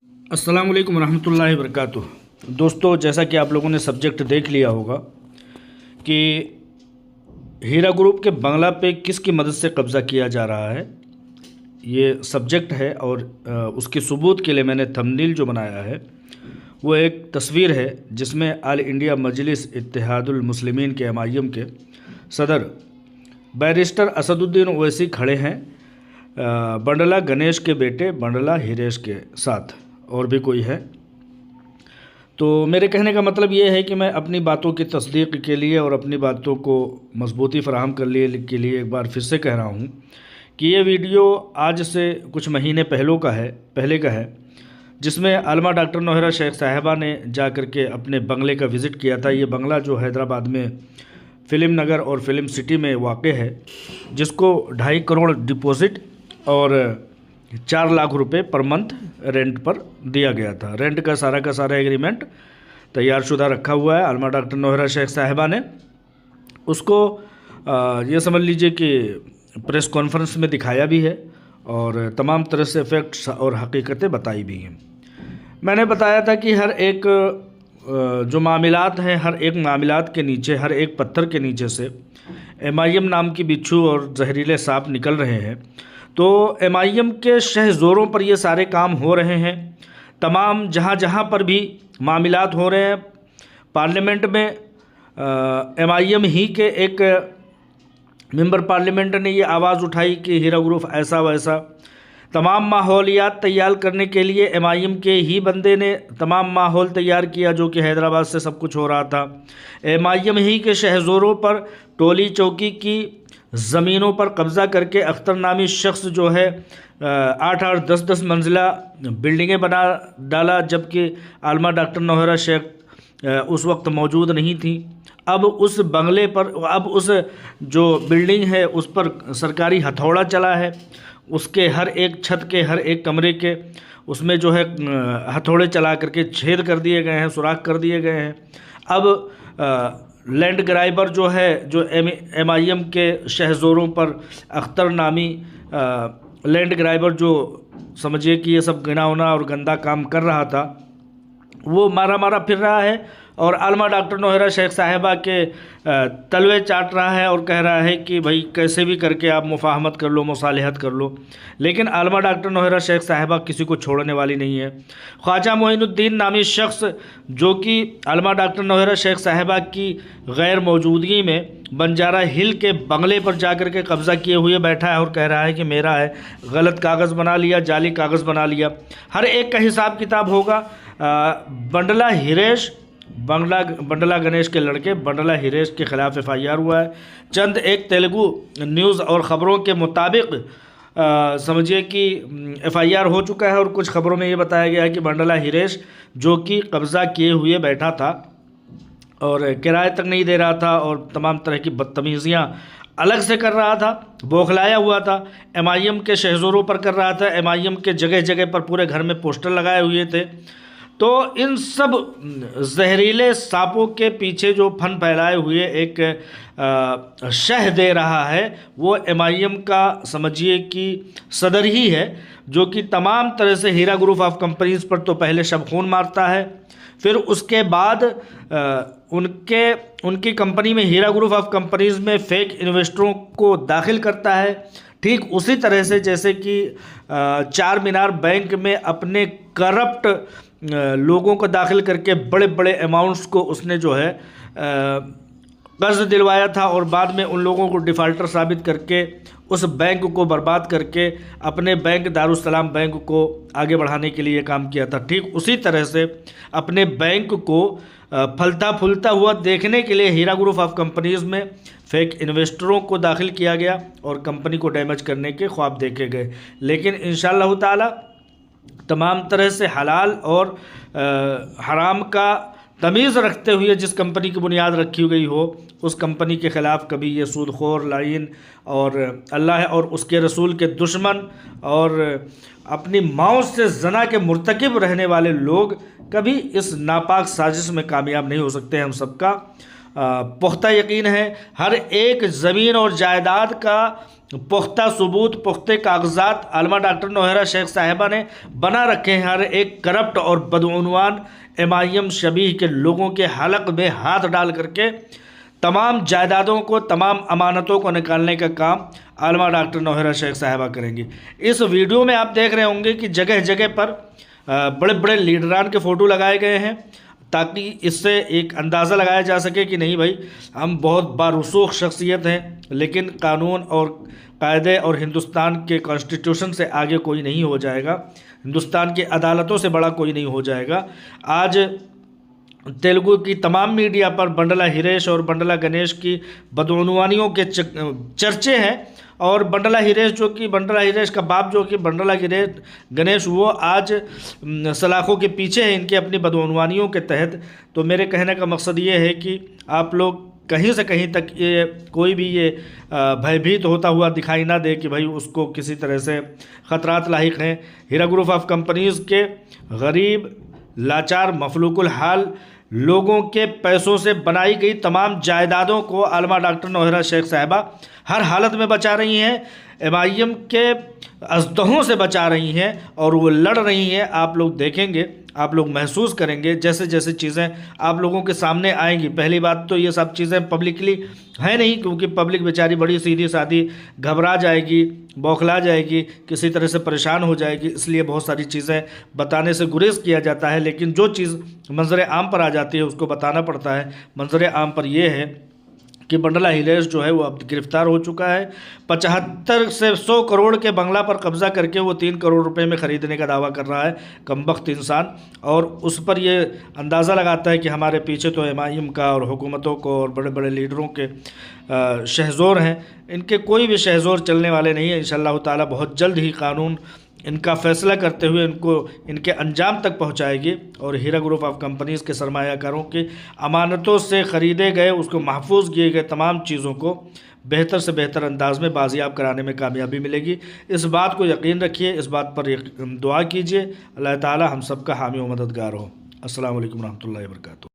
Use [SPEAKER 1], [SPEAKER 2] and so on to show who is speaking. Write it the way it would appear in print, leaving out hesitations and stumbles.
[SPEAKER 1] अस्सलाम वालेकुम रहमतुल्लाहि वबरकातुह। दोस्तों, जैसा कि आप लोगों ने सब्जेक्ट देख लिया होगा कि हीरा ग्रुप के बंगला पे किसकी मदद से कब्ज़ा किया जा रहा है, ये सब्जेक्ट है। और उसके सबूत के लिए मैंने थंबनेल जो बनाया है वो एक तस्वीर है जिसमें आल इंडिया मजलिस इत्तेहादुल मुस्लिमीन के MIM के सदर बैरिस्टर असदुद्दीन ओवैसी खड़े हैं बंडला गणेश के बेटे बंडला हिरेश के साथ, और भी कोई है। तो मेरे कहने का मतलब ये है कि मैं अपनी बातों की तस्दीक के लिए और अपनी बातों को मजबूती फराहम कर लिए के लिए एक बार फिर से कह रहा हूँ कि ये वीडियो आज से कुछ महीने पहले का है, जिसमें आलमा डॉक्टर नौहरा शेख साहिबा ने जा कर के अपने बंगले का विज़िट किया था। ये बंगला जो हैदराबाद में फ़िल्म नगर और फिल्म सिटी में वाक़ है, जिसको 2.5 करोड़ डिपॉज़िट और 4 लाख रुपए पर मंथ रेंट पर दिया गया था। रेंट का सारा एग्रीमेंट तैयारशुदा रखा हुआ है। आलमा डॉक्टर नौहरा शेख साहिबा ने उसको ये समझ लीजिए कि प्रेस कॉन्फ्रेंस में दिखाया भी है और तमाम तरह से फैक्ट्स और हकीकतें बताई भी हैं। मैंने बताया था कि हर एक जो मामलात हैं, हर एक मामलात के नीचे, हर एक पत्थर के नीचे से MIM नाम की बिच्छू और जहरीले सांप निकल रहे हैं। तो MIM के शहज़ोरों पर ये सारे काम हो रहे हैं। तमाम जहाँ पर भी मामलात हो रहे हैं, पार्लियामेंट में MIM ही के एक मेंबर पार्लियामेंट ने ये आवाज़ उठाई कि हीरा ग्रुप ऐसा वैसा। तमाम माहौलियात तैयार करने के लिए MIM के ही बंदे ने तमाम माहौल तैयार किया, जो कि हैदराबाद से सब कुछ हो रहा था। MIM ही के शहज़ोरों पर टोली चौकी की ज़मीनों पर कब्ज़ा करके अख्तर नामी शख्स जो है 8-8 10-10 मंजिला बिल्डिंगें बना डाला, जबकि आलमा डॉक्टर नौहरा शेख उस वक्त मौजूद नहीं थी। अब उस बंगले पर, अब उस जो बिल्डिंग है उस पर सरकारी हथौड़ा चला है। उसके हर एक छत के, हर एक कमरे के उसमें जो है हथौड़े चला करके छेद कर दिए गए हैं, सुराख कर दिए गए हैं। अब लैंड ग्राइबर जो है, जो MIM के शहज़ोरों पर अख्तर नामी लैंड ग्राइबर, जो समझिए कि ये सब घिनौना और गंदा काम कर रहा था, वो मारा फिर रहा है और आलमा डॉक्टर नौहरा शेख साहिबा के तलवे चाट रहा है और कह रहा है कि भाई कैसे भी करके आप मुफाहमत कर लो, मुसालिहत कर लो। लेकिन आलमा डॉक्टर नौहरा शेख साहिबा किसी को छोड़ने वाली नहीं है। ख्वाजा मोइनुद्दीन नामी शख्स, जो कि आलमा डॉक्टर नौहरा शेख साहिबा की गैर मौजूदगी में बंजारा हिल के बंगले पर जाकर के कब्ज़ा किए हुए बैठा है और कह रहा है कि मेरा है। गलत कागज़ बना लिया, जाली कागज़ बना लिया। हर एक का हिसाब किताब होगा। बंडला हिरेश, बंडला गणेश के लड़के बंडला हिरेश के ख़िलाफ़ FIR हुआ है। चंद एक तेलुगु न्यूज़ और ख़बरों के मुताबिक समझिए कि FIR हो चुका है और कुछ ख़बरों में ये बताया गया है कि बंडला हिरेश, जो कि कब्ज़ा किए हुए बैठा था और किराए तक नहीं दे रहा था और तमाम तरह की बदतमीज़ियाँ अलग से कर रहा था, बौखलाया हुआ था, MIM के शहज़ोरों पर कर रहा था। MIM के जगह जगह पर पूरे घर में पोस्टर लगाए हुए थे। तो इन सब जहरीले सांपों के पीछे जो फन फैलाए हुए एक शह दे रहा है, वो MIM का समझिए कि सदर ही है, जो कि तमाम तरह से हीरा ग्रुप ऑफ कंपनीज़ पर तो पहले शब खून मारता है, फिर उसके बाद उनकी कंपनी में, हीरा ग्रुप ऑफ कंपनीज़ में फेक इन्वेस्टरों को दाखिल करता है। ठीक उसी तरह से जैसे कि चार मीनार बैंक में अपने करप्ट लोगों को दाखिल करके बड़े बड़े अमाउंट्स को उसने जो है कर्ज दिलवाया था और बाद में उन लोगों को डिफ़ाल्टर साबित करके उस बैंक को बर्बाद करके अपने बैंक दारुस्सलाम बैंक को आगे बढ़ाने के लिए काम किया था। ठीक उसी तरह से अपने बैंक को फलता फूलता हुआ देखने के लिए हीरा ग्रुप ऑफ कंपनीज़ में फेक इन्वेस्टरों को दाखिल किया गया और कंपनी को डैमेज करने के ख्वाब देखे गए। लेकिन इंशाअल्लाह ताला तमाम तरह से हलाल और हराम का तमीज़ रखते हुए जिस कंपनी की बुनियाद रखी गई हो, उस कंपनी के ख़िलाफ़ कभी ये सूदखोर, लाइन और अल्लाह और उसके रसूल के दुश्मन और अपनी माओ से जना के मुर्तकिब रहने वाले लोग कभी इस नापाक साजिश में कामयाब नहीं हो सकते हैं हम सबका। पुख्ता यकीन है। हर एक ज़मीन और जायदाद का पुख्ता सबूत, पुख्ते कागजात आलमा डॉक्टर नौहरा शेख साहिबा ने बना रखे हैं। हर एक करप्ट और बदउनवान MIM शबीह के लोगों के हलक में हाथ डाल करके तमाम जायदादों को, तमाम अमानतों को निकालने का काम आलमा डॉक्टर नौहरा शेख साहिबा करेंगी। इस वीडियो में आप देख रहे होंगे कि जगह जगह पर बड़े बड़े लीडरान के फ़ोटो लगाए गए हैं, ताकि इससे एक अंदाज़ा लगाया जा सके कि नहीं भाई, हम बहुत बारूसूख शख्सियत हैं, लेकिन कानून और कायदे और हिंदुस्तान के कॉन्स्टिट्यूशन से आगे कोई नहीं हो जाएगा, हिंदुस्तान की अदालतों से बड़ा कोई नहीं हो जाएगा। आज तेलुगु की तमाम मीडिया पर बंडला हिरेश और बंडला गणेश की बदउनवानियों के चर्चे हैं। और बंडला हिरेश का बाप जो कि बंडला गणेश, वो आज सलाखों के पीछे है इनके अपनी बदउनवानियों के तहत। तो मेरे कहने का मकसद ये है कि आप लोग कहीं से कहीं तक ये कोई भी ये भयभीत होता हुआ दिखाई ना दे कि भाई उसको किसी तरह से ख़तरात लाहिक हैं। हीरा ग्रुप ऑफ कंपनीज़ के गरीब, लाचार, मफलूकुल हाल लोगों के पैसों से बनाई गई तमाम जायदादों को आलमा डॉक्टर नौहरा शेख साहिबा हर हालत में बचा रही हैं, MIM के अजदहों से बचा रही हैं और वो लड़ रही हैं। आप लोग देखेंगे, आप लोग महसूस करेंगे जैसे जैसे चीज़ें आप लोगों के सामने आएंगी। पहली बात तो ये सब चीज़ें पब्लिकली है नहीं, क्योंकि पब्लिक बेचारी बड़ी सीधी सादी घबरा जाएगी, बौखला जाएगी, किसी तरह से परेशान हो जाएगी, इसलिए बहुत सारी चीज़ें बताने से गुरेज किया जाता है। लेकिन जो चीज़ मंजर आम पर आ जाती है उसको बताना पड़ता है। मंजर आम पर यह है कि बंडला हिरेश जो है वो अब गिरफ्तार हो चुका है। 75 से 100 करोड़ के बंगला पर कब्जा करके वो 3 करोड़ रुपए में ख़रीदने का दावा कर रहा है कमबख्त इंसान, और उस पर ये अंदाज़ा लगाता है कि हमारे पीछे तो MIM का और हुकूमतों को और बड़े बड़े लीडरों के शहज़ोर हैं। इनके कोई भी शहज़ोर चलने वाले नहीं है। इंशाअल्लाह ताला बहुत जल्द ही कानून इनका फ़ैसला करते हुए इनको इनके अंजाम तक पहुंचाएगी और हीरा ग्रुप ऑफ कंपनीज़ के सरमायाकारों की अमानतों से ख़रीदे गए, उसको महफूज किए गए तमाम चीज़ों को बेहतर से बेहतर अंदाज में बाजियाब कराने में कामयाबी मिलेगी। इस बात को यकीन रखिए, इस बात पर दुआ कीजिए। अल्लाह ताला हम सबका हामी व मददगार हो। अस्सलामु अलैकुम रहमतुल्लाहि व बरकातुहू।